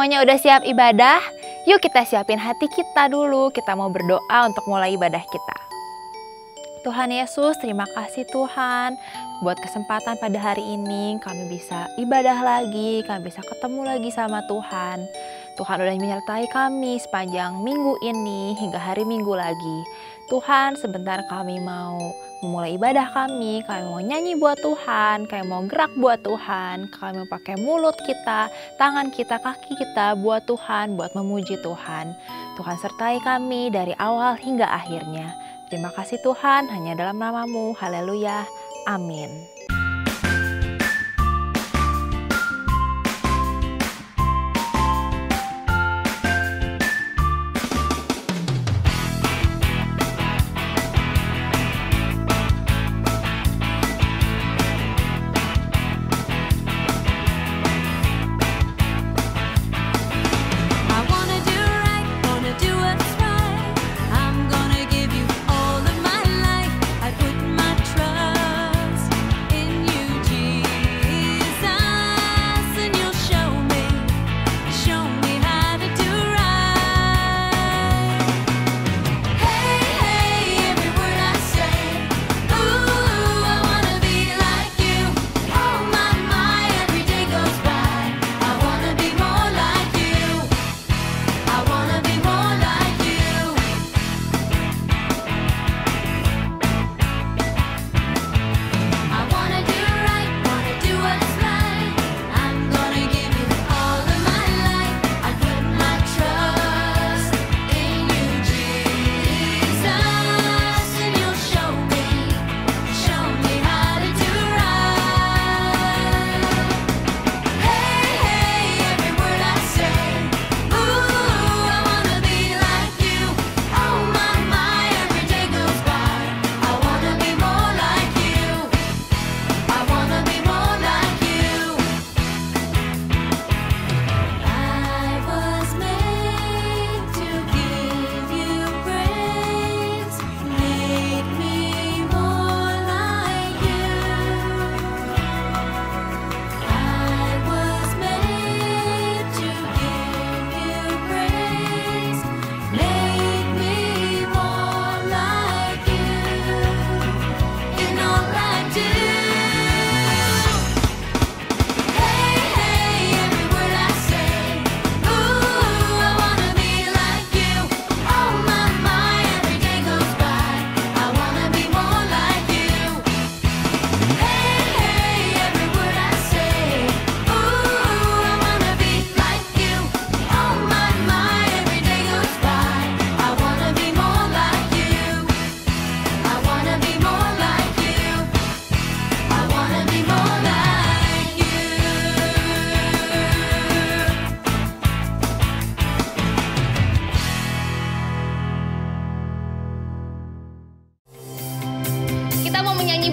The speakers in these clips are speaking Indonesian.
semuanya udah siap ibadah? Yuk kita siapin hati kita dulu, kita mau berdoa untuk mulai ibadah kita. Tuhan Yesus, terima kasih Tuhan buat kesempatan pada hari ini kami bisa ibadah lagi, kami bisa ketemu lagi sama Tuhan. Tuhan udah menyertai kami sepanjang minggu ini hingga hari Minggu lagi. Tuhan, sebentar kami mau memulai ibadah kami mau nyanyi buat Tuhan, kami mau gerak buat Tuhan, kami mau pakai mulut kita, tangan kita, kaki kita buat Tuhan, buat memuji Tuhan. Tuhan sertai kami dari awal hingga akhirnya. Terima kasih Tuhan, hanya dalam nama-Mu. Haleluya. Amin.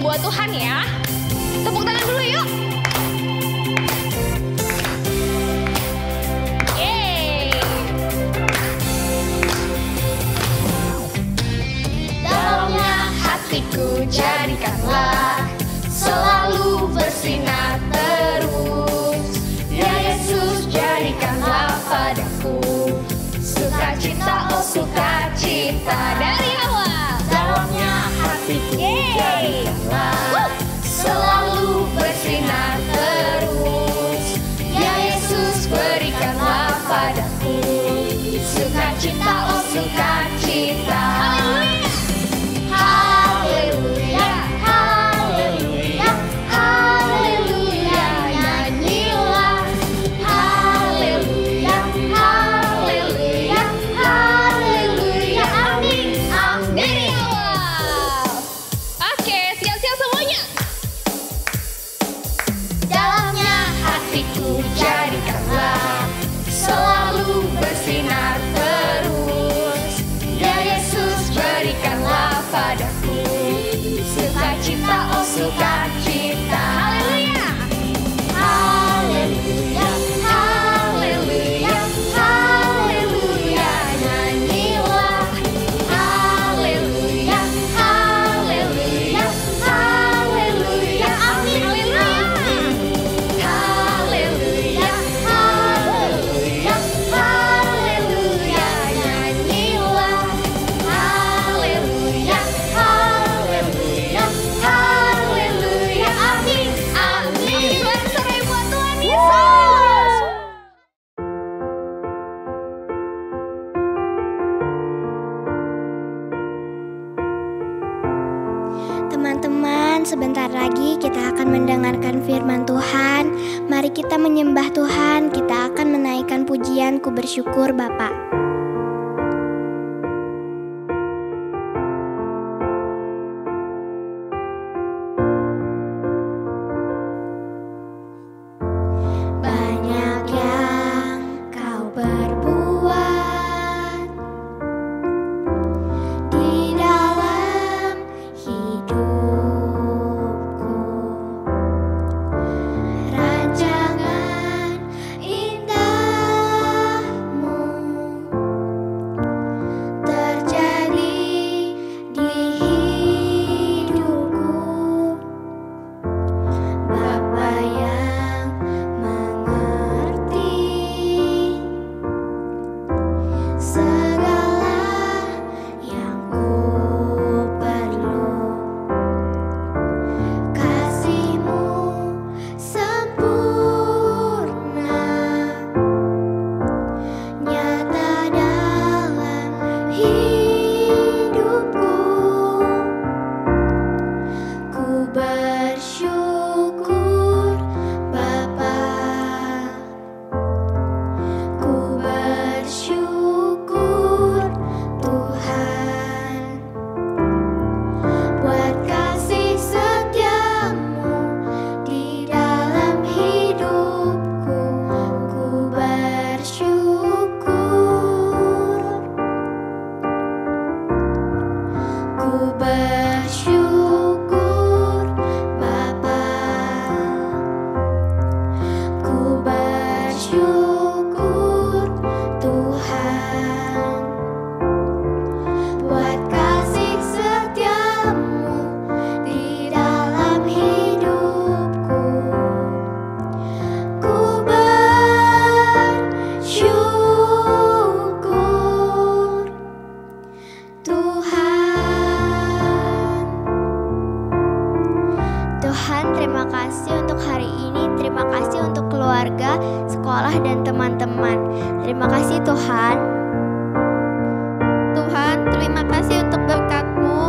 Buat Tuhan ya. Tepuk tangan dulu yuk. Yeay. Dalamnya hatiku jadikanlah selalu bersinar terus. Ya Yesus, jadikanlah padaku sukacita, oh sukacita Dari awal. dalamnya hatiku jadikanlah selalu bersinar terus. Ya Yesus, berikanlah padaku sukacita, oh sukacita. Haleluya, haleluya, haleluya, nyanyilah. Haleluya, haleluya, haleluya, amin, amin. Dari awal. Oke, siap-siap semuanya. Dalamnya hatiku jadikanlah selalu bersinar terus. Ya Yesus, berikanlah padaku sukacita, oh sukacita. Haleluya. Haleluya, haleluya, haleluya, nyanyilah. Haleluya, haleluya, haleluya, amin, amin, amin. Haleluya, haleluya, Teman-teman, sebentar lagi kita akan mendengarkan firman Tuhan. Mari kita menyembah Tuhan, kita akan menaikkan pujian Ku Bersyukur Bapa. Banyak yang Kau perbuat di dalam hidupku, rancangan indahmu terjadi di hidupku. Bapa yang mengerti segala yang ku perlu, kasih-Mu sempurna nyata dalam hidupku. Ku bersyukur Bapa, ku bersyukur Tuhan, buat kasih setia-Mu di dalam hidupku. Ku bersyukur, ku bersyukur Bapa, ku bersyukur Tuhan, buat kasih setia-Mu di dalam hidupku. Ku bersyukur Tuhan. Tuhan, terima kasih untuk hari ini. Terima kasih untuk keluarga, sekolah, dan teman-teman. Terima kasih Tuhan. Tuhan, terima kasih untuk berkat-Mu,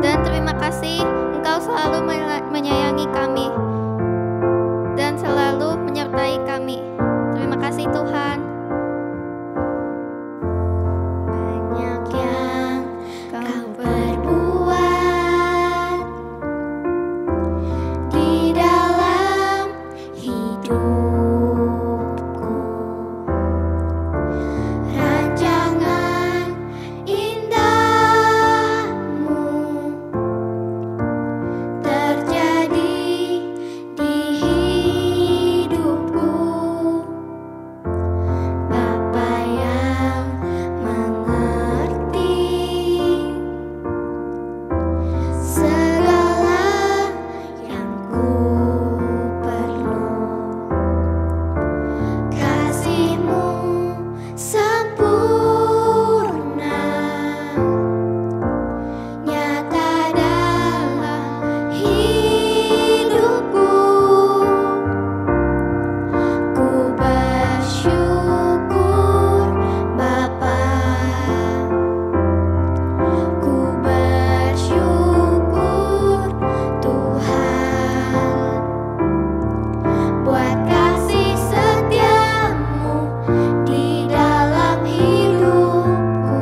dan terima kasih Engkau selalu menyayangi kami dan selalu menyertai kami. Terima kasih Tuhan. Banyak yang Kau perbuat di dalam hidupku, rancangan indahmu terjadi di hidupku. Bapa yang mengerti segala yang ku perlu, kasih-Mu sempurna nyata dalam hidupku. Ku bersyukur Bapa, ku bersyukur Tuhan, buat kasih setia-Mu di dalam hidupku.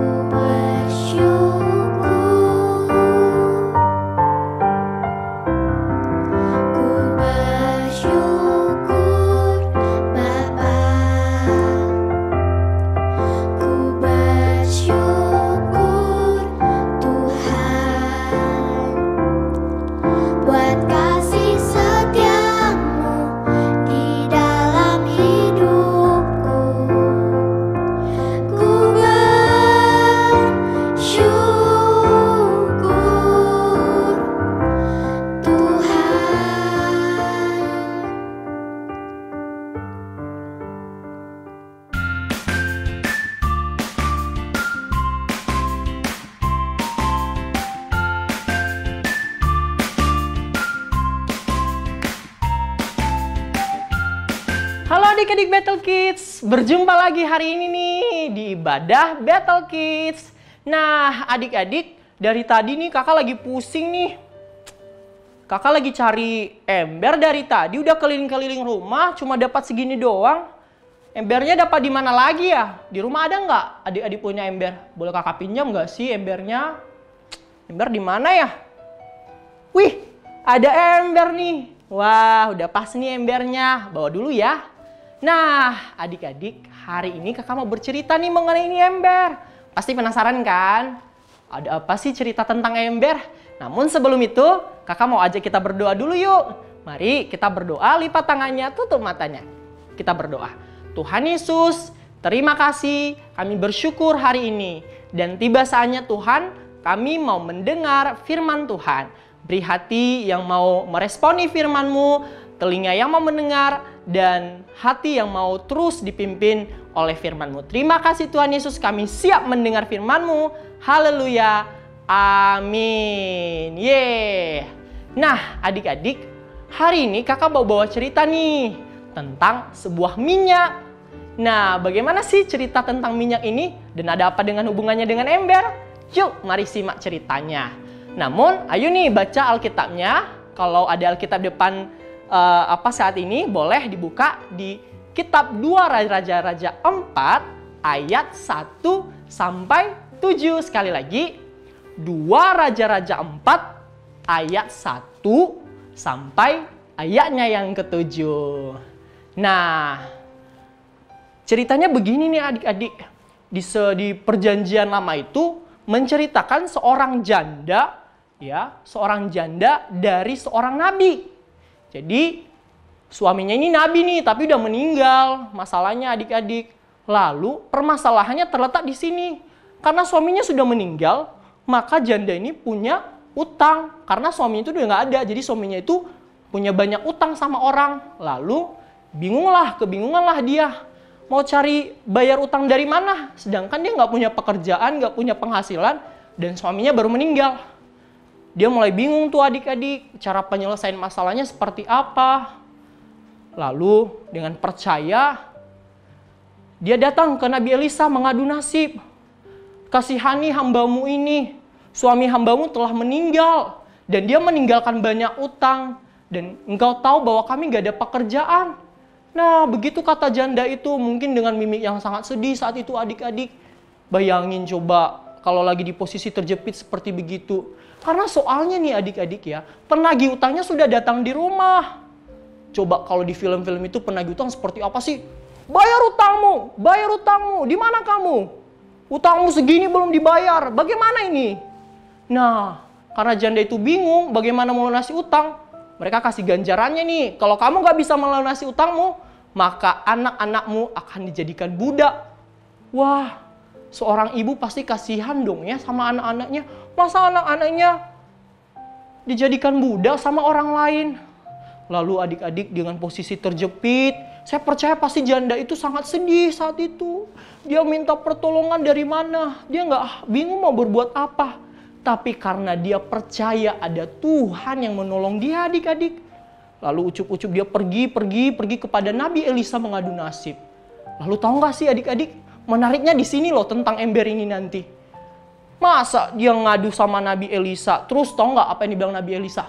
Ku bersyukur, ku bersyukur Bapa, ku bersyukur Tuhan, buat kasih setia-Mu di dalam hidupku. Ku bersyukur Halo adik-adik Battle Kids, berjumpa lagi hari ini nih di ibadah Battle Kids. Nah adik-adik, dari tadi nih kakak lagi pusing nih. Kakak lagi cari ember dari tadi, udah keliling-keliling rumah, cuma dapat segini doang. Embernya dapat di mana lagi ya? Di rumah ada nggak adik-adik punya ember? Boleh kakak pinjam nggak sih embernya? Ember di mana ya? Wih, ada ember nih. Wah, udah pas nih embernya. Bawa dulu ya. Nah, adik-adik, hari ini kakak mau bercerita nih mengenai ini ember. Pasti penasaran kan? Ada apa sih cerita tentang ember? Namun sebelum itu, kakak mau ajak kita berdoa dulu yuk. Mari kita berdoa, lipat tangannya, tutup matanya. Kita berdoa. Tuhan Yesus, terima kasih, kami bersyukur hari ini. Dan tiba saatnya Tuhan, kami mau mendengar firman Tuhan. Beri hati yang mau meresponi firman-Mu, telinga yang mau mendengar, dan hati yang mau terus dipimpin oleh firman-Mu. Terima kasih Tuhan Yesus, kami siap mendengar firman-Mu. Haleluya, amin. Yeay. Nah adik-adik, hari ini kakak mau bawa cerita nih tentang sebuah minyak. Nah, bagaimana sih cerita tentang minyak ini? Dan ada apa dengan hubungannya dengan ember? Yuk, mari simak ceritanya. Namun, ayo nih baca Alkitabnya. Kalau ada Alkitab depan saat ini, boleh dibuka di Kitab 2 Raja-Raja 4 ayat 1 sampai 7. Sekali lagi, 2 Raja-Raja 4 ayat 1 sampai ayatnya yang ke-7. Nah, ceritanya begini nih adik-adik. Di perjanjian lama itu menceritakan seorang janda, ya, seorang janda dari seorang nabi. Jadi suaminya ini nabi nih, tapi udah meninggal. Masalahnya adik-adik. Lalu permasalahannya terletak di sini. Karena suaminya sudah meninggal, maka janda ini punya utang. Karena suaminya itu udah nggak ada, jadi suaminya itu punya banyak utang sama orang. Lalu kebingunganlah dia. Mau cari bayar utang dari mana? Sedangkan dia nggak punya pekerjaan, nggak punya penghasilan, dan suaminya baru meninggal. Dia mulai bingung tuh adik-adik, cara penyelesaian masalahnya seperti apa. Lalu dengan percaya, dia datang ke Nabi Elisa mengadu nasib. Kasihani hambamu ini, suami hambamu telah meninggal, dan dia meninggalkan banyak utang, dan engkau tahu bahwa kami gak ada pekerjaan. Nah, begitu kata janda itu, mungkin dengan mimik yang sangat sedih saat itu adik-adik. Bayangin coba kalau lagi di posisi terjepit seperti begitu. Karena soalnya nih adik-adik ya, penagih utangnya sudah datang di rumah. Coba kalau di film-film itu penagih utang seperti apa sih? Bayar utangmu, di mana kamu? Utangmu segini belum dibayar, bagaimana ini? Nah, karena janda itu bingung bagaimana melunasi utang, mereka kasih ganjarannya nih. Kalau kamu gak bisa melunasi utangmu, maka anak-anakmu akan dijadikan budak. Wah, seorang ibu pasti kasihan dong ya sama anak-anaknya. Masa anak-anaknya dijadikan budak sama orang lain? Lalu adik-adik dengan posisi terjepit, saya percaya pasti janda itu sangat sedih saat itu. Dia minta pertolongan dari mana? Dia nggak bingung mau berbuat apa. Tapi karena dia percaya ada Tuhan yang menolong dia adik-adik. Lalu ucup-ucup dia pergi kepada Nabi Elisa mengadu nasib. Lalu tahu nggak sih adik-adik? Menariknya di sini loh tentang ember ini nanti. Masa dia ngadu sama Nabi Elisa? Terus tahu nggak apa yang dibilang Nabi Elisa?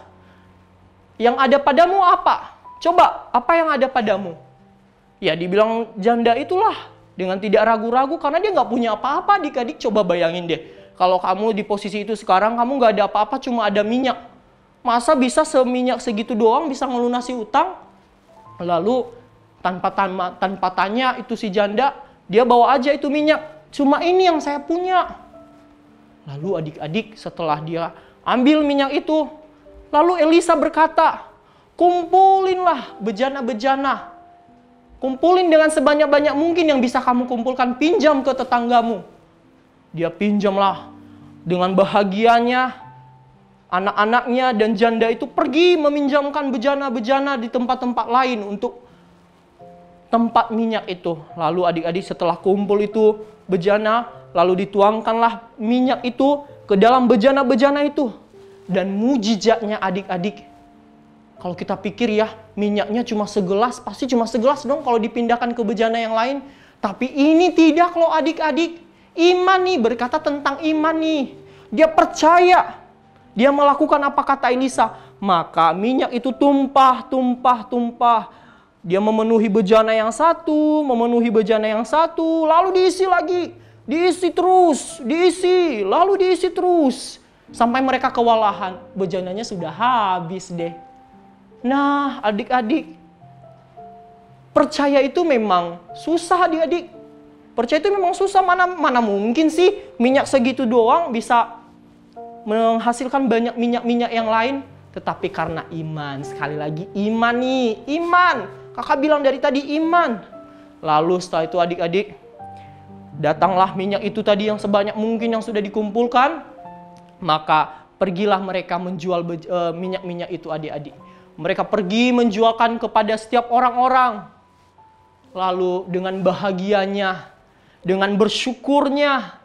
Yang ada padamu apa? Coba, apa yang ada padamu? Ya dibilang janda itulah. Dengan tidak ragu-ragu karena dia nggak punya apa-apa adik-adik. Coba bayangin deh. Kalau kamu di posisi itu sekarang, kamu nggak ada apa-apa, cuma ada minyak. Masa bisa seminyak segitu doang bisa ngelunasi utang? Lalu tanpa tanya itu si janda, dia bawa aja itu minyak. Cuma ini yang saya punya. Lalu adik-adik setelah dia ambil minyak itu, lalu Elisa berkata, kumpulinlah bejana-bejana. Kumpulin dengan sebanyak-banyak mungkin yang bisa kamu kumpulkan, pinjam ke tetanggamu. Dia pinjamlah dengan bahagianya, anak-anaknya dan janda itu pergi meminjamkan bejana-bejana di tempat-tempat lain untuk tempat minyak itu. Lalu adik-adik setelah kumpul itu bejana, lalu dituangkanlah minyak itu ke dalam bejana-bejana itu. Dan mujizatnya adik-adik, kalau kita pikir ya, minyaknya cuma segelas, pasti cuma segelas dong kalau dipindahkan ke bejana yang lain. Tapi ini tidak loh adik-adik. Iman nih, berkata tentang iman nih. Dia percaya. Dia melakukan apa kata Elisa. Maka minyak itu tumpah. Dia memenuhi bejana yang satu, lalu diisi lagi. Diisi terus. Sampai mereka kewalahan. Bejananya sudah habis deh. Nah, adik-adik, percaya itu memang susah adik-adik. Percaya itu memang susah. Mana mungkin sih minyak segitu doang bisa menghasilkan banyak minyak-minyak yang lain. Tetapi karena iman, sekali lagi iman nih, iman. Kakak bilang dari tadi iman. Lalu setelah itu adik-adik, datanglah minyak itu tadi yang sebanyak mungkin yang sudah dikumpulkan. Maka pergilah mereka menjual minyak-minyak itu adik-adik. Mereka pergi menjualkan kepada setiap orang-orang. Lalu dengan bahagianya, dengan bersyukurnya,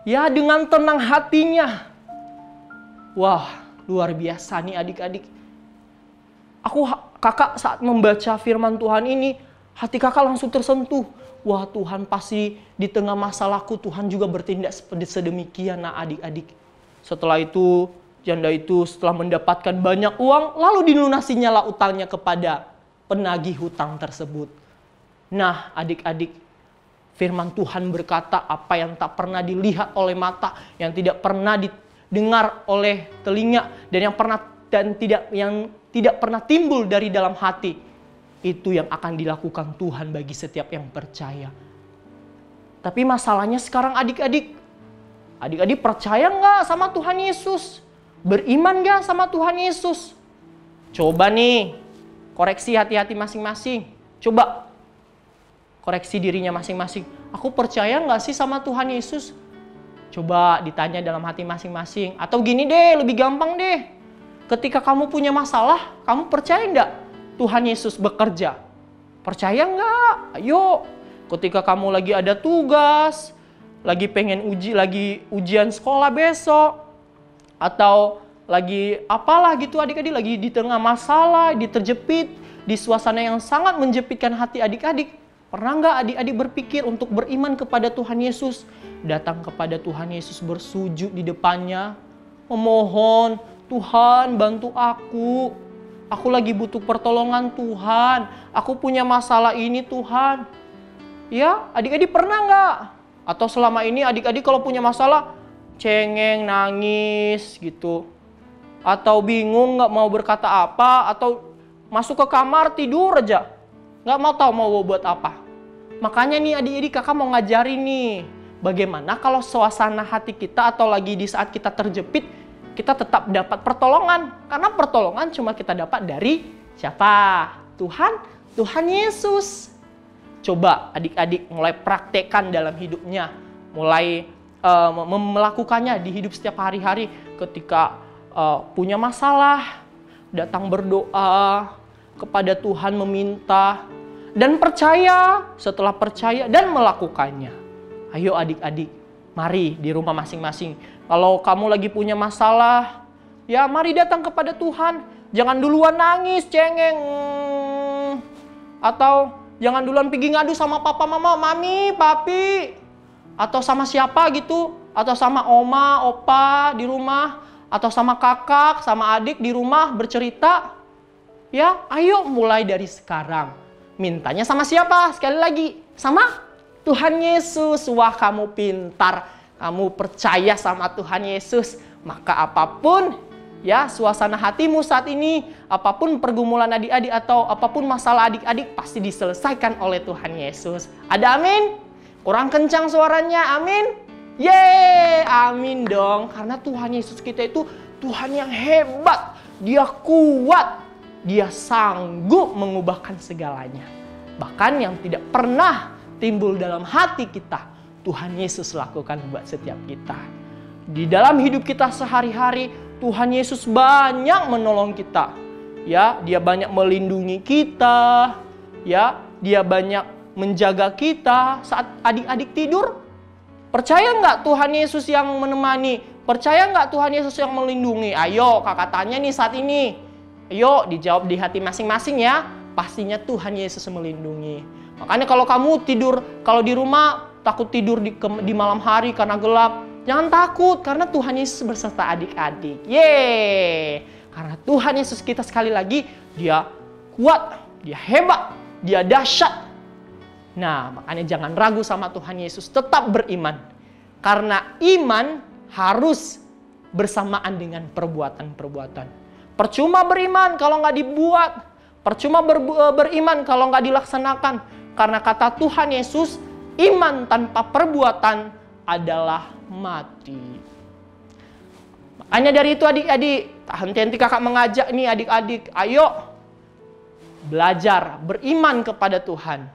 ya dengan tenang hatinya. Wah, luar biasa nih adik-adik. Kakak saat membaca firman Tuhan ini, hati kakak langsung tersentuh. Wah, Tuhan pasti di tengah masalahku Tuhan juga bertindak sedemikian. Nah adik-adik, setelah itu janda itu setelah mendapatkan banyak uang, lalu dilunasinya lah utangnya kepada penagih hutang tersebut. Nah adik-adik, firman Tuhan berkata apa yang tak pernah dilihat oleh mata, yang tidak pernah didengar oleh telinga, dan yang tidak pernah timbul dari dalam hati, itu yang akan dilakukan Tuhan bagi setiap yang percaya. Tapi masalahnya sekarang adik-adik percaya nggak sama Tuhan Yesus? Beriman nggak sama Tuhan Yesus? Coba nih, koreksi hati-hati masing-masing. Coba koreksi dirinya masing-masing. Aku percaya nggak sih sama Tuhan Yesus? Coba ditanya dalam hati masing-masing. Atau gini deh, lebih gampang deh. Ketika kamu punya masalah, kamu percaya nggak Tuhan Yesus bekerja? Percaya nggak? Ayo. Ketika kamu lagi ada tugas, lagi ujian sekolah besok, atau lagi apalah gitu adik-adik, lagi di tengah masalah, terjepit, di suasana yang sangat menjepitkan hati adik-adik. Pernah nggak adik-adik berpikir untuk beriman kepada Tuhan Yesus? Datang kepada Tuhan Yesus, bersujud di depannya, memohon, Tuhan bantu aku. Aku lagi butuh pertolongan Tuhan. Aku punya masalah ini Tuhan. Ya, adik-adik pernah nggak? Atau selama ini adik-adik kalau punya masalah, cengeng, nangis gitu. Atau bingung nggak mau berkata apa, atau masuk ke kamar tidur aja. Nggak mau tahu mau buat apa. Makanya nih adik-adik kakak mau ngajarin nih. Bagaimana kalau suasana hati kita atau lagi di saat kita terjepit, kita tetap dapat pertolongan. Karena pertolongan cuma kita dapat dari siapa? Tuhan Yesus. Coba adik-adik mulai praktekkan dalam hidupnya. Mulai melakukannya di hidup setiap hari-hari. Ketika punya masalah, datang berdoa kepada Tuhan, meminta. Dan percaya, setelah percaya dan melakukannya. Ayo adik-adik, mari di rumah masing-masing. Kalau kamu lagi punya masalah, ya mari datang kepada Tuhan. Jangan duluan nangis, cengeng. Atau jangan duluan pergi ngadu sama papa, mama, mami, papi. Atau sama siapa gitu. Atau sama oma, opa di rumah. Atau sama kakak, sama adik di rumah bercerita. Ya, ayo mulai dari sekarang. Mintanya sama siapa? Sekali lagi, sama Tuhan Yesus. Wah, kamu pintar. Kamu percaya sama Tuhan Yesus. Maka apapun ya suasana hatimu saat ini, apapun pergumulan adik-adik atau apapun masalah adik-adik pasti diselesaikan oleh Tuhan Yesus. Ada amin? Kurang kencang suaranya, amin? Yeay, amin dong. Karena Tuhan Yesus kita itu Tuhan yang hebat. Dia kuat. Dia sanggup mengubahkan segalanya. Bahkan yang tidak pernah timbul dalam hati kita, Tuhan Yesus lakukan buat setiap kita. Di dalam hidup kita sehari-hari, Tuhan Yesus banyak menolong kita. Ya, Dia banyak melindungi kita. Ya, Dia banyak menjaga kita saat adik-adik tidur. Percaya nggak Tuhan Yesus yang menemani? Percaya nggak Tuhan Yesus yang melindungi? Ayo, kakak tanya nih saat ini. Ayo dijawab di hati masing-masing ya. Pastinya Tuhan Yesus melindungi. Makanya kalau kamu tidur, kalau di rumah takut tidur di malam hari karena gelap, Jangan takut karena Tuhan Yesus berserta adik-adik. Yeay! Karena Tuhan Yesus kita sekali lagi, Dia kuat, Dia hebat, Dia dahsyat. Nah, makanya jangan ragu sama Tuhan Yesus, tetap beriman. Karena iman harus bersamaan dengan perbuatan-perbuatan. Percuma beriman kalau nggak dibuat. Percuma beriman kalau nggak dilaksanakan. Karena kata Tuhan Yesus, iman tanpa perbuatan adalah mati. Makanya dari itu adik-adik, henti-henti kakak mengajak nih adik-adik, ayo belajar beriman kepada Tuhan.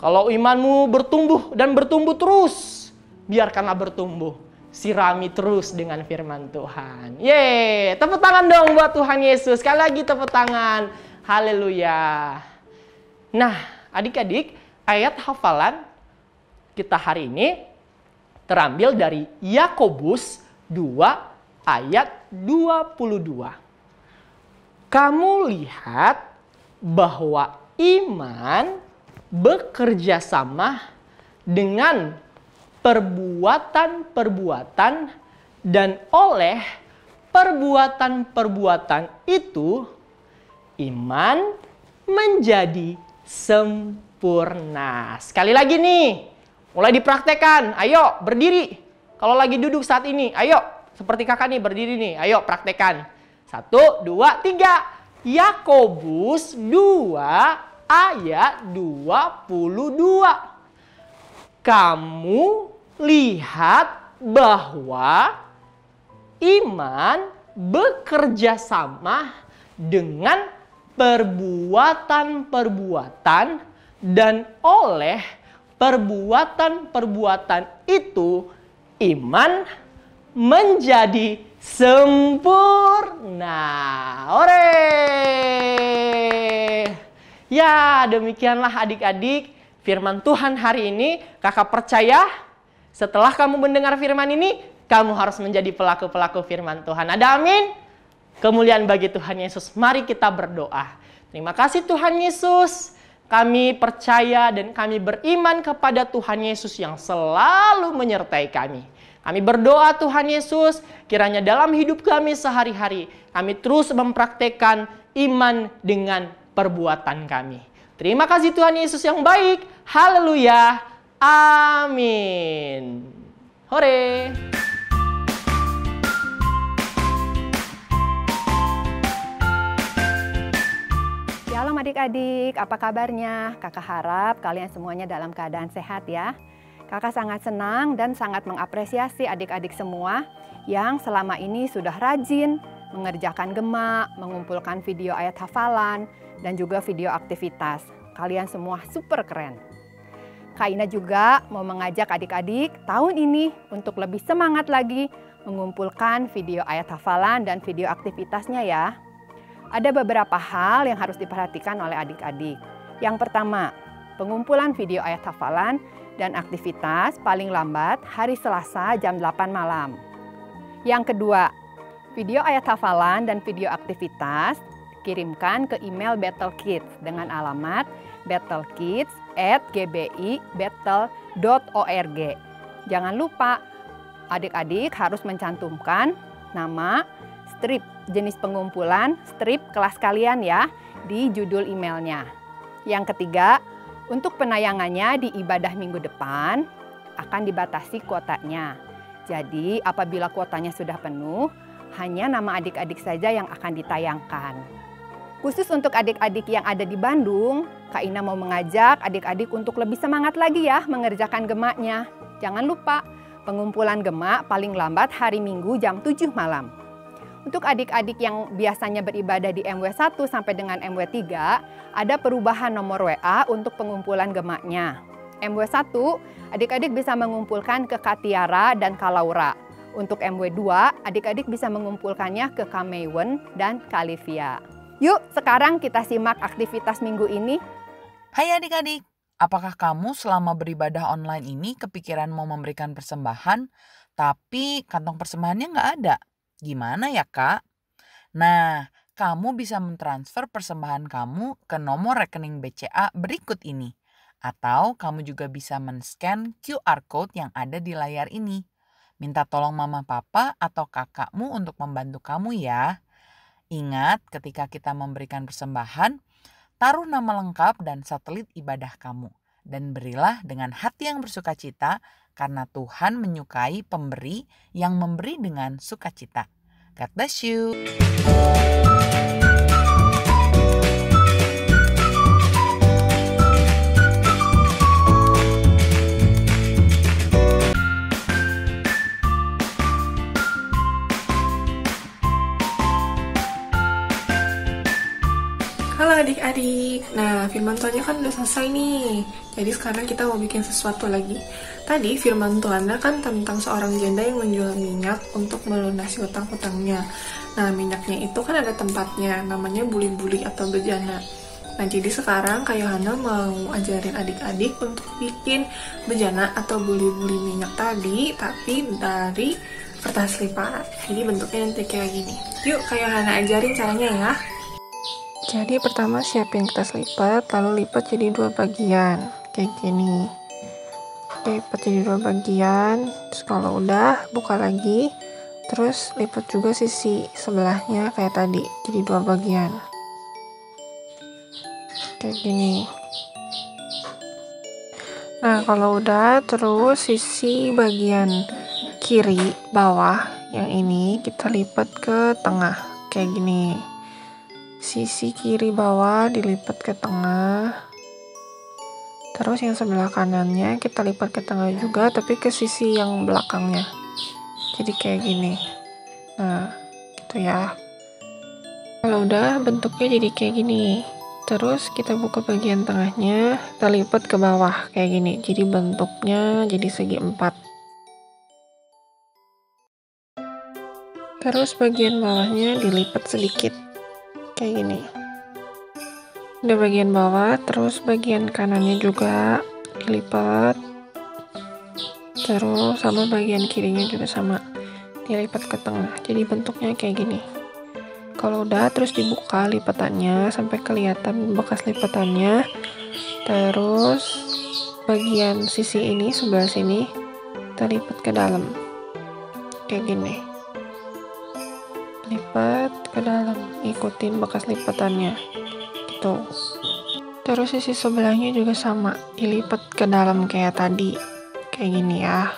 Kalau imanmu bertumbuh dan bertumbuh terus, biarkanlah bertumbuh. Sirami terus dengan firman Tuhan. Yeay, tepuk tangan dong buat Tuhan Yesus. Sekali lagi tepuk tangan. Haleluya. Nah, adik-adik, ayat hafalan kita hari ini terambil dari Yakobus 2 ayat 22. Kamu lihat bahwa iman bekerja sama dengan perbuatan-perbuatan, dan oleh perbuatan-perbuatan itu iman menjadi sempurna. Sekali lagi nih, mulai dipraktekkan. Ayo berdiri. Kalau lagi duduk saat ini, ayo seperti kakak nih berdiri nih. Ayo praktekkan. 1, 2, 3. Yakobus 2 ayat 22. Kamu lihat bahwa iman bekerja sama dengan perbuatan-perbuatan, dan oleh perbuatan-perbuatan itu iman menjadi sempurna. Ore! Ya, demikianlah adik-adik firman Tuhan hari ini. Kakak percaya setelah kamu mendengar firman ini, kamu harus menjadi pelaku-pelaku firman Tuhan. Ada amin? Kemuliaan bagi Tuhan Yesus. Mari kita berdoa. Terima kasih Tuhan Yesus. Kami percaya dan kami beriman kepada Tuhan Yesus yang selalu menyertai kami. Kami berdoa Tuhan Yesus, kiranya dalam hidup kami sehari-hari, kami terus mempraktekkan iman dengan perbuatan kami. Terima kasih Tuhan Yesus yang baik. Haleluya. Amin. Hore. Shalom adik-adik, apa kabarnya? Kakak harap kalian semuanya dalam keadaan sehat ya. Kakak sangat senang dan sangat mengapresiasi adik-adik semua yang selama ini sudah rajin mengerjakan gema, mengumpulkan video ayat hafalan, dan juga video aktivitas. Kalian semua super keren. Kak Ina juga mau mengajak adik-adik tahun ini untuk lebih semangat lagi mengumpulkan video ayat hafalan dan video aktivitasnya ya. Ada beberapa hal yang harus diperhatikan oleh adik-adik. Yang pertama, pengumpulan video ayat hafalan dan aktivitas paling lambat hari Selasa jam 8 malam. Yang kedua, video ayat hafalan dan video aktivitas kirimkan ke email Battle Kids dengan alamat battlekids@gbi.battle.org. Jangan lupa, adik-adik harus mencantumkan nama, strip jenis pengumpulan, strip kelas kalian ya di judul emailnya. Yang ketiga, untuk penayangannya di ibadah minggu depan akan dibatasi kuotanya. Jadi apabila kuotanya sudah penuh, hanya nama adik-adik saja yang akan ditayangkan. Khusus untuk adik-adik yang ada di Bandung, Kak Ina mau mengajak adik-adik untuk lebih semangat lagi ya mengerjakan gemanya. Jangan lupa, pengumpulan gema paling lambat hari Minggu jam 7 malam. Untuk adik-adik yang biasanya beribadah di MW1 sampai dengan MW3, ada perubahan nomor WA untuk pengumpulan gemanya. MW1, adik-adik bisa mengumpulkan ke Kak Tiara dan Kak Laura. Untuk MW2, adik-adik bisa mengumpulkannya ke Kak Maywen dan Kak Livia. Yuk, sekarang kita simak aktivitas minggu ini. Hai adik-adik, apakah kamu selama beribadah online ini kepikiran mau memberikan persembahan, tapi kantong persembahannya nggak ada? Gimana ya Kak? Nah, kamu bisa mentransfer persembahan kamu ke nomor rekening BCA berikut ini. Atau kamu juga bisa men-scan QR code yang ada di layar ini. Minta tolong mama papa atau kakakmu untuk membantu kamu ya. Ingat, ketika kita memberikan persembahan, taruh nama lengkap dan satelit ibadah kamu. Dan berilah dengan hati yang bersukacita, karena Tuhan menyukai pemberi yang memberi dengan sukacita. God bless you. Halo adik-adik, nah firman Tuhannya kan udah selesai nih. Jadi sekarang kita mau bikin sesuatu lagi. Tadi firman Tuhannya kan tentang seorang janda yang menjual minyak untuk melunasi hutang-hutangnya. Nah minyaknya itu kan ada tempatnya, namanya buli-buli atau bejana. Nah jadi sekarang Kak Yohana mau ajarin adik-adik untuk bikin bejana atau buli-buli minyak tadi, tapi dari kertas lipat. Jadi bentuknya nanti kayak gini. Yuk Kak Yohana ajarin caranya ya. Jadi pertama siapin kertas lipat, lalu lipat jadi 2 bagian, kayak gini. Lipat jadi 2 bagian, terus kalau udah buka lagi, terus lipat juga sisi sebelahnya kayak tadi, jadi 2 bagian. Kayak gini. Nah kalau udah, terus sisi bagian kiri bawah yang ini kita lipat ke tengah, kayak gini. Sisi kiri bawah dilipat ke tengah, terus yang sebelah kanannya kita lipat ke tengah juga, tapi ke sisi yang belakangnya, jadi kayak gini. Nah gitu ya. Kalau udah bentuknya jadi kayak gini, terus kita buka bagian tengahnya, kita lipat ke bawah kayak gini, jadi bentuknya jadi segi 4. Terus bagian bawahnya dilipat sedikit kayak gini. Udah bagian bawah, terus bagian kanannya juga dilipat, terus sama bagian kirinya juga sama, dilipat ke tengah, jadi bentuknya kayak gini. Kalau udah, terus dibuka lipatannya sampai kelihatan bekas lipatannya, terus bagian sisi ini, sebelah sini kita lipat ke dalam kayak gini, lipat ke dalam, ikutin bekas lipatannya gitu. Terus sisi sebelahnya juga sama, dilipat ke dalam kayak tadi, kayak gini ya.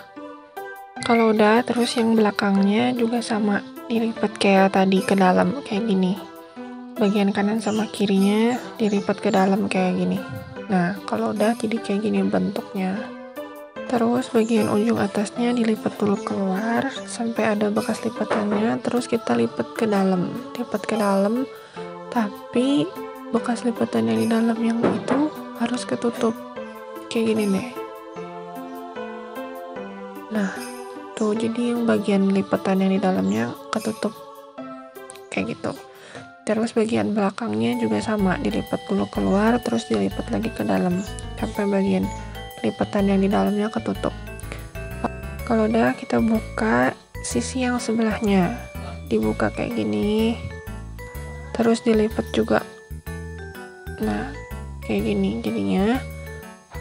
Kalau udah, terus yang belakangnya juga sama, dilipat kayak tadi ke dalam kayak gini. Bagian kanan sama kirinya dilipat ke dalam kayak gini. Nah kalau udah jadi kayak gini bentuknya. Terus bagian ujung atasnya dilipat dulu keluar sampai ada bekas lipatannya, terus kita lipat ke dalam, tapi bekas lipatan yang di dalam yang itu harus ketutup kayak gini nih. Nah tuh, jadi yang bagian lipatan yang di dalamnya ketutup kayak gitu. Terus bagian belakangnya juga sama, dilipat dulu keluar, terus dilipat lagi ke dalam sampai bagian lipatan yang di dalamnya ketutup. Kalau udah, kita buka sisi yang sebelahnya, dibuka kayak gini, terus dilipat juga. Nah kayak gini jadinya.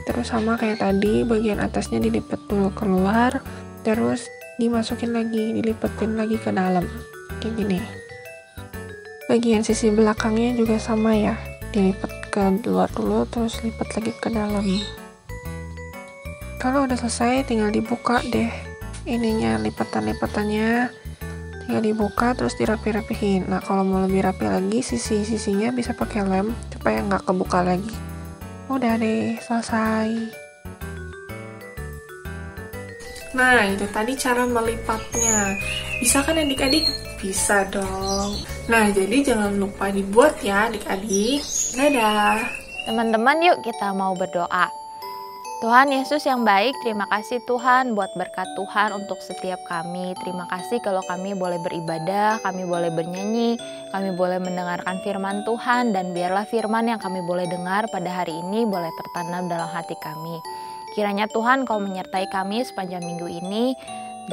Terus sama kayak tadi, bagian atasnya dilipat dulu keluar, terus dimasukin lagi, dilipatin lagi ke dalam kayak gini. Bagian sisi belakangnya juga sama ya, dilipat ke luar dulu, terus lipat lagi ke dalam. Kalau udah selesai tinggal dibuka deh ininya, lipatan-lipatannya tinggal dibuka, terus dirapi-rapihin. Nah kalau mau lebih rapi lagi, sisi-sisinya bisa pakai lem supaya nggak kebuka lagi. Udah deh, selesai. Nah itu tadi cara melipatnya. Bisa kan adik-adik? Bisa dong. Nah jadi jangan lupa dibuat ya adik-adik. Dadah. Teman-teman, yuk kita mau berdoa. Tuhan Yesus yang baik, terima kasih Tuhan buat berkat Tuhan untuk setiap kami. Terima kasih kalau kami boleh beribadah, kami boleh bernyanyi, kami boleh mendengarkan firman Tuhan, dan biarlah firman yang kami boleh dengar pada hari ini boleh tertanam dalam hati kami. Kiranya Tuhan Kau menyertai kami sepanjang minggu ini,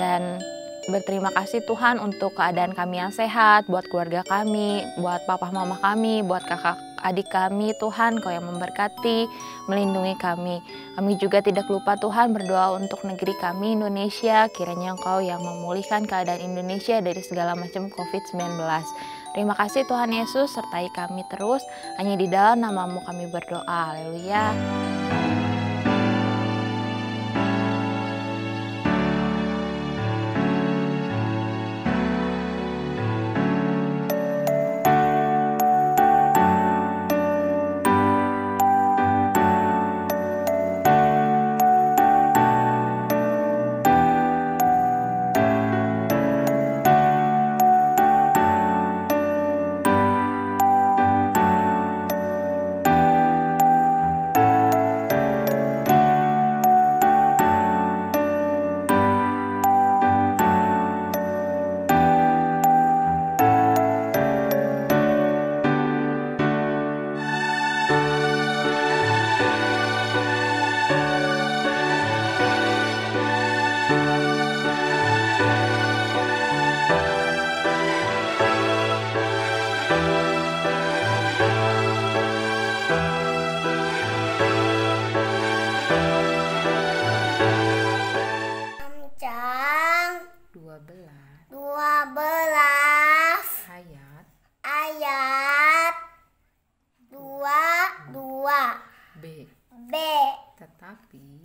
dan berterima kasih Tuhan untuk keadaan kami yang sehat, buat keluarga kami, buat papa mama kami, buat kakak adik kami, Tuhan Kau yang memberkati, melindungi kami. Kami juga tidak lupa Tuhan berdoa untuk negeri kami Indonesia, kiranya Engkau yang memulihkan keadaan Indonesia dari segala macam COVID-19. Terima kasih Tuhan Yesus, sertai kami terus, hanya di dalam nama-Mu kami berdoa. Haleluya.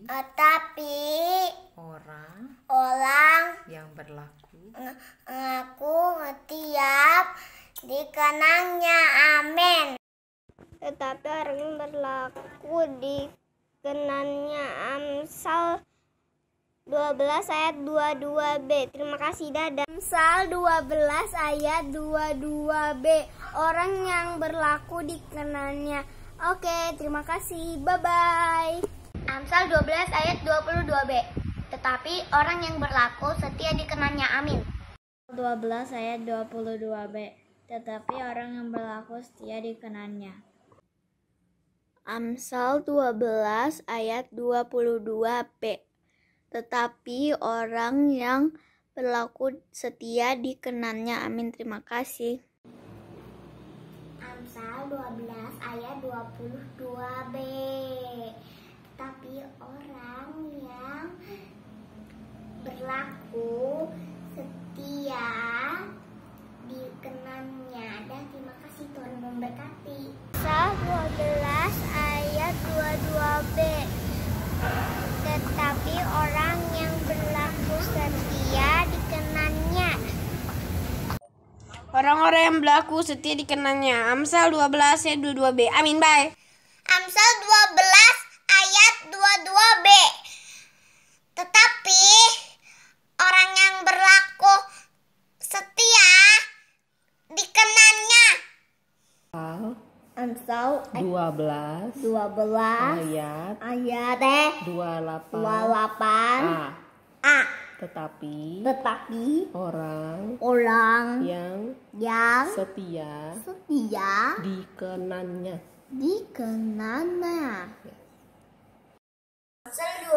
Tetapi orang yang berlaku setiap dikenangnya. Amin. Tetapi orang yang berlaku dikenannya. Amsal 12 ayat 22b. Terima kasih, dadah. Amsal 12 ayat 22b. Orang yang berlaku dikenannya. Oke, terima kasih. Bye-bye. Amsal 12 ayat 22b. Tetapi orang yang berlaku setia dikenannya. Amin. 12 ayat 22b. Tetapi orang yang berlaku setia dikenannya. Amsal 12 ayat 22b. Tetapi orang yang berlaku setia dikenannya. Amin. Terima kasih. Amsal 12 ayat 22b. Tetapi orang yang berlaku setia dikenannya. Dan terima kasih, Tuhan memberkati. Amsal 12 ayat 22b. Tetapi orang yang berlaku setia dikenannya. Orang-orang yang berlaku setia dikenannya. Amsal 12 ayat 22b. Amin. Bye. Amsal 12 ayat 22b. Tetapi orang yang berlaku setia dikenannya. Amsal 12 ayat 28 a. Tetapi orang yang setia dikenannya. Amsal 12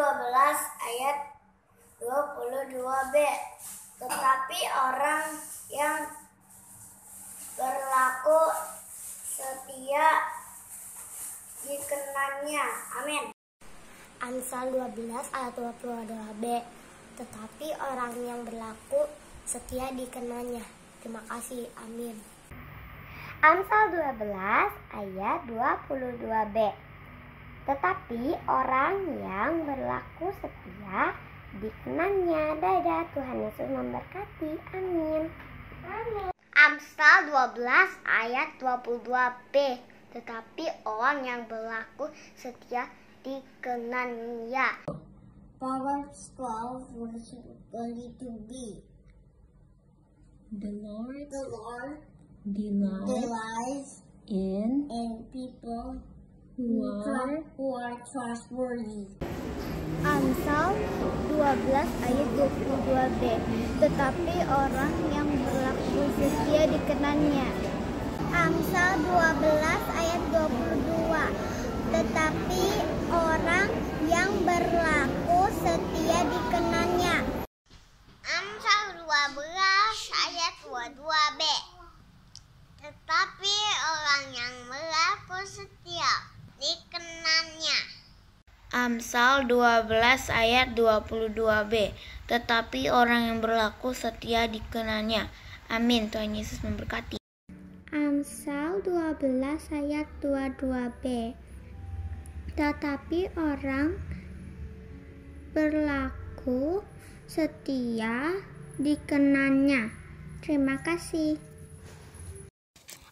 ayat 22b. Tetapi orang yang berlaku setia dikenannya. Amin. Amsal 12 ayat 22b. Tetapi orang yang berlaku setia dikenannya. Terima kasih. Amin. Amsal 12 ayat 22b. Tetapi orang yang berlaku setia dikenannya. Dadah. Tuhan Yesus memberkati. Amin. Amsal 12 ayat 22b. Tetapi orang yang berlaku setia dikenannya. Proverbs 12 verse 22b. The Lord delights in people who are trustworthy. Amsal 12 ayat 22b. Tetapi orang yang berlaku setia dikenannya. Amsal 12 ayat 22. Tetapi orang yang berlaku setia dikenannya. Amsal 12 ayat 22b. Tetapi orang yang berlaku setia dikenannya. Amsal 12 ayat 22b. Tetapi orang yang berlaku setia dikenannya. Amin. Tuhan Yesus memberkati. Amsal 12 ayat 22b. Tetapi orang berlaku setia dikenannya. Terima kasih.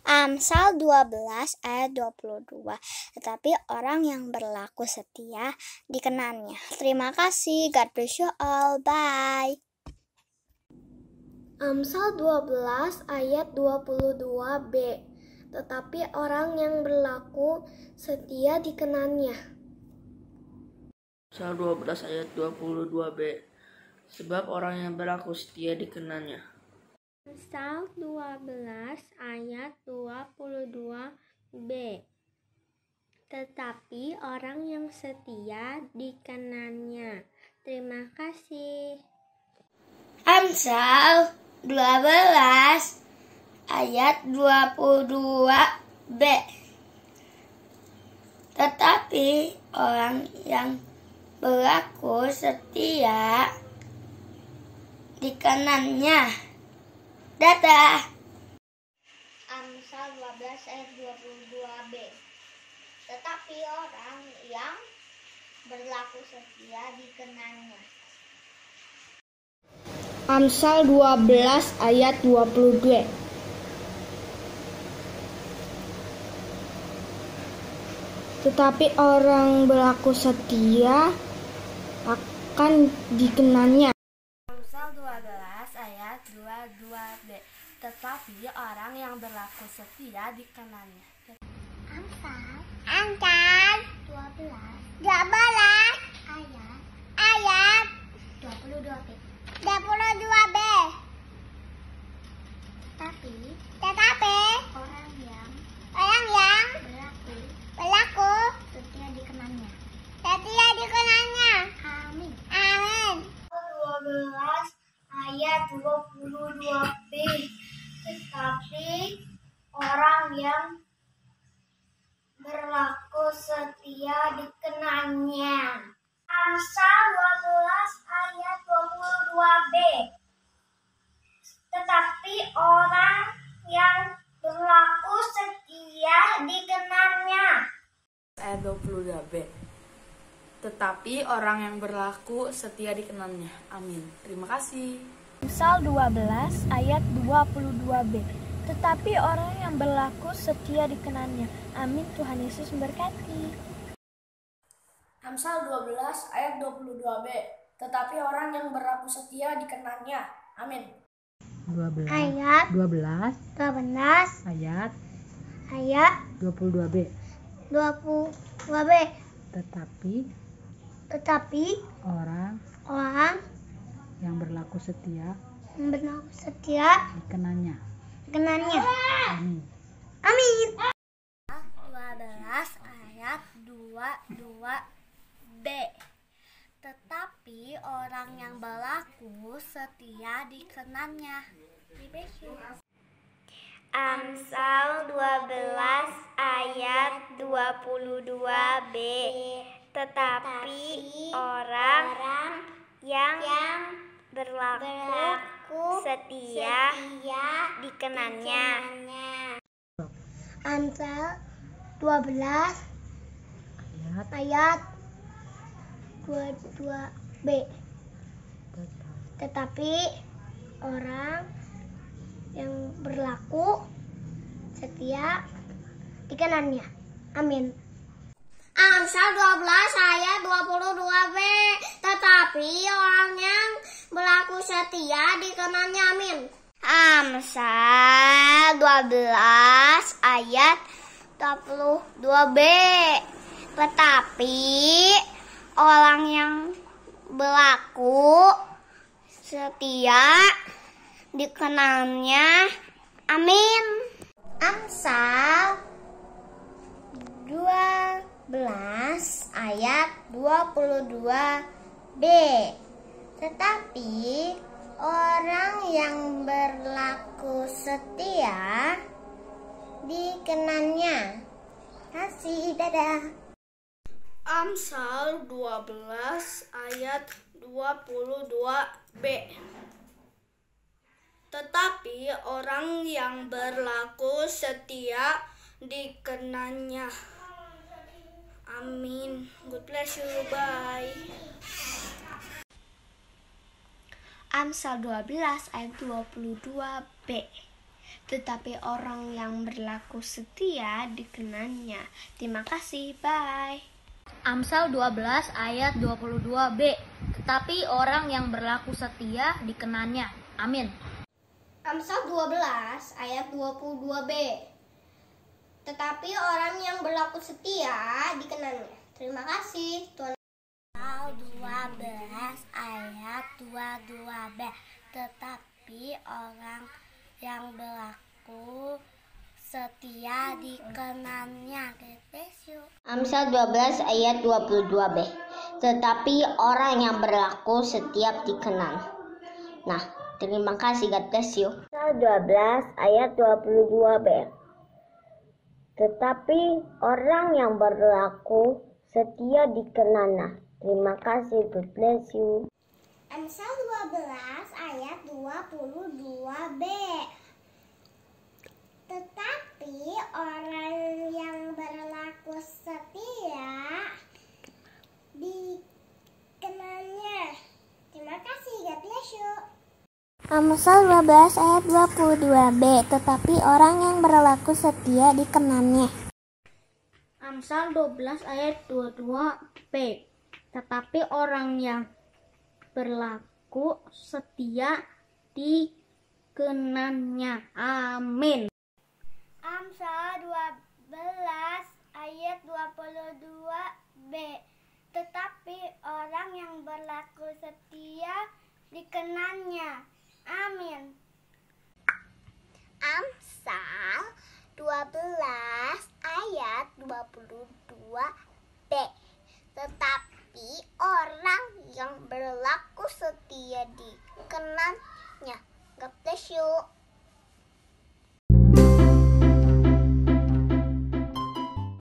Amsal 12 ayat 22. Tetapi orang yang berlaku setia dikenannya. Terima kasih. God bless you all. Bye. Amsal 12 ayat 22b. Tetapi orang yang berlaku setia dikenannya. Amsal 12 ayat 22b. Sebab orang yang berlaku setia dikenannya. Amsal 12 ayat 22b. Tetapi orang yang setia dikenannya. Terima kasih. Amsal 12 ayat 22b. Tetapi orang yang berlaku setia dikenannya. Dadah. Amsal 12 ayat 22b. Tetapi orang yang berlaku setia dikenannya. Amsal 12 ayat 22. Tetapi orang berlaku setia akan dikenannya. Amsal 12 ayat 22b. Tetapi orang yang berlaku setia dikenannya. Amsal 12 ayat 22b. Tetapi orang yang berlaku setia dikenannya. Amin. 12 ayat 22b. Tetapi orang yang berlaku setia dikenannya. Amsal 12 ayat 22b. Tetapi orang yang berlaku setia dikenannya. Ayat 22b. Tetapi orang yang berlaku setia dikenannya. Amin. Terima kasih. Amsal 12 ayat 22b. Tetapi orang yang berlaku setia dikenannya. Amin. Tuhan Yesus memberkati. Amsal 12 ayat 22b. Tetapi orang yang berlaku setia dikenannya. Amin. 12 ayat 22b. Tetapi orang yang berlaku setia dikenannya. Amin. 12 ayat 22b. Tetapi orang yang berlaku setia dikenannya. Amsal 12 ayat 22b. Tetapi orang yang berlaku setia dikenannya. Amsal 12 ayat 22b. Tetapi orang yang berlaku setia dikenannya. Amin. Amsal 12 ayat 22b. Tetapi orang yang berlaku setia dikenannya. Amin. Amsal 12 ayat 22b. Tetapi orang yang berlaku setia dikenannya. Amin. Amsal 12 ayat 22b. Tetapi orang yang berlaku setia dikenannya. Kasih, dadah. Amsal 12 ayat 22b. Tetapi orang yang berlaku setia dikenannya. Amin. God bless you. Bye. Amsal 12 ayat 22b. Tetapi orang yang berlaku setia dikenannya. Terima kasih. Bye. Amsal 12 ayat 22b. Tetapi orang yang berlaku setia dikenannya. Amin. Amsal 12 ayat 22b. Tetapi orang yang berlaku setia dikenannya. Terima kasih Tuhan. Amsal 12 ayat 22b. Tetapi orang yang berlaku setia dikenannya. Amsal 12 ayat 22b. Tetapi orang yang berlaku setia dikenal. Nah, terima kasih. God bless you. Amsal 12 ayat 22b. Tetapi orang yang berlaku setia dikenal. Terima kasih. God bless you. Amsal 12 ayat 22b. Tetapi orang yang berlaku setia dikenalnya. Terima kasih. God bless you. Amsal 12 ayat 22b. Tetapi orang yang berlaku setia dikenalnya. Amsal 12 ayat 22b. Tetapi orang yang berlaku setia dikenannya. Amin. Amsal 12 ayat 22b. Tetapi orang yang berlaku setia dikenannya. Amin. Amsal 12 ayat 22b.